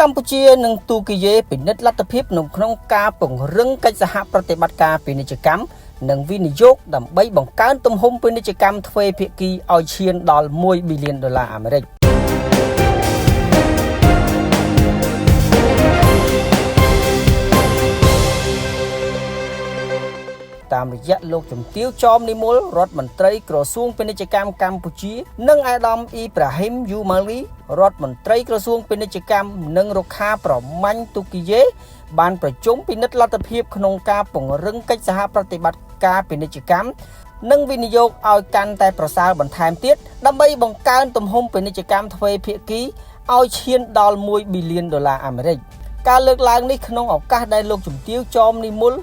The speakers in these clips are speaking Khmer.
កម្ពុជានឹងទូគីយេពិនិត្យលទ្ធភាពក្នុងការពង្រឹងកិច្ចសហប្រតិបត្តិការពាណិជ្ជកម្មនិងវិនិយោគដើម្បីបង្កើនទំហំពាណិជ្ជកម្មទ្វេភាគីឲ្យឈានដល់$1 ប៊ីលានអាមេរិកតាមរយៈលោកជំទាវ ចោមនិមលរដ្ឋមន្ត្រីក្រសួងពាណិជ្ជកម្មកម្ពុជានិងអាដាមអ៊ីប្រាហ៊ីម យូម៉ាលីរដ្ឋមន្ត្រីក្រសួងពាណិជ្ជកម្មនិងរុក្ខាប្រមាញ់ទូគីយេបានប្រជុំពិនិត្យលទ្ធភាពក្នុងការពង្រឹងកិច្ចសហប្រតិបត្តិការពាណិជ្ជកម្មនិងវិនិយោគឲ្យកាន់តែប្រសើរបន្ថែមទៀតដើម្បីបង្កើនទំហំពាណិជ្ជកម្មទ្វេភាគីឲ្យឈានដល់$1 ប៊ីលានអាមេរិកការលើកឡើងនេះក្នុងឱកាសដែលលោកជំទាវ ចោមនិមល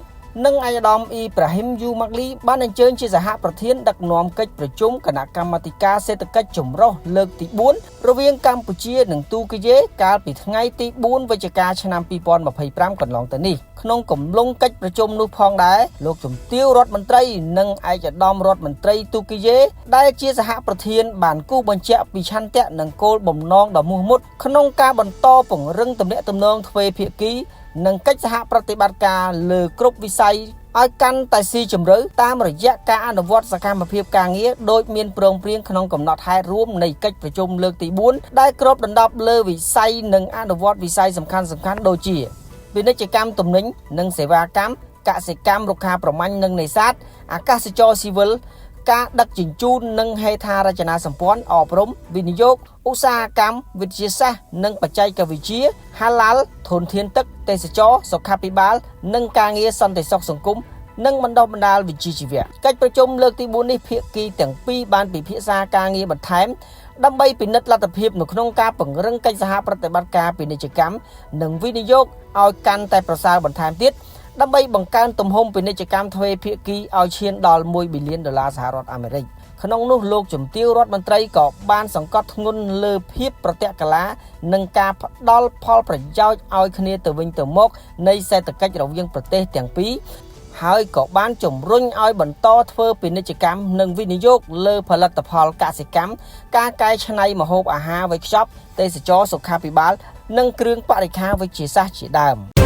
និងអាយដាមអ៊ីប្រាហ៊ីម យូម៉ាក់លីបានអញ្ជើញជាសហប្រធានដឹកនាំកិច្ចប្រជុំគណៈកម្មាធិការសេដ្ឋកិច្ចចម្រុះលើកទី4រវាងកម្ពុជានិងទូគីយេកាលពីថ្ងៃទី4វិច្ឆិកាឆ្នាំ2025កន្លងទៅនេះក្នុងកំឡុងកិច្ចប្រជុំនោះផងដែរលោកជំទាវរដ្ឋមន្ត្រីនិងឯកឧត្តមរដ្ឋមន្ត្រីទូគីយេដែលជាសហប្រធានបានគូបញ្ជាក់ពីឆន្ទៈនិងគោលបំណងដ៏មោះមុតក្នុងការបន្តពង្រឹងទំនាក់ទំនងទ្វេភាគីនិងកិច្ចសហប្រតិបត្តិការលើគ្រប់វិស័យឲ្យកាន់តែស៊ីជម្រៅតាមរយៈការអនុវត្តសកម្មភាពការងារដោយមានព្រមព្រៀងក្នុងកំណត់ហេតុរួមនៃកិច្ចប្រជុំលើកទី4ដែលគ្របដណ្ដប់លើវិស័យនិងអនុវត្តវិស័យសំខាន់ៗដូចជាពាណិជ្ជកម្មទំនិញនិងសេវាកម្មកសិកម្មរុក្ខាប្រមាញ់និងនេសាទអាកាសចរណ៍ស៊ីវិលការដឹកជញ្ជូននិងហេដ្ឋារចនាសម្ព័ន្ធអប់រំវិនិយោគឧស្សាហកម្មវិទ្យាសាស្ត្រនិងបច្ចេកវិទ្យាហាឡាល់ធនធានទឹកទេសចរណ៍សុខាភិបាលនិងការងារសន្តិសុខសង្គមនិងបណ្ដុះបណ្ដាលវិជ្ជាជីវៈកិច្ចប្រជុំលើកទី4នេះភាគីទាំងពីរបានពិភាក្សាការងារបន្ថែមដើម្បីពិនិត្យលទ្ធភាពនៅក្នុងការពង្រឹងកិច្ចសហប្រតិបត្តិការពាណិជ្ជកម្មនិងវិនិយោគឲ្យកាន់តែប្រសើរបន្ថែមទៀតដើម្បីបង្កើនទំហំពាណិជ្ជកម្មទ្វេភាគីឲ្យឈានដល់$1 ប៊ីលានសហរដ្ឋអាមេរិកក្នុងនោះលោកជំទាវរដ្ឋមន្ត្រីក៏បានសង្កត់ធ្ងន់លើភាពប្រតិកលានិងការផ្ដល់ផលប្រយោជន៍ឲ្យគ្នាទៅវិញទៅមកនៃសេដ្ឋកិច្ចរវាងប្រទេសទាំងពីរហើយក៏បានជំរុញឲ្យបន្តធ្វើពាណិជ្ជកម្មនិងវិនិយោគលើផលិតផលកសិកម្មការកែច្នៃម្ហូបអាហារវេចខ្ចប់ទេសចរណ៍សុខាភិបាលនិងគ្រឿងបរិក្ខារវិទ្យាសាស្ត្រជាដើម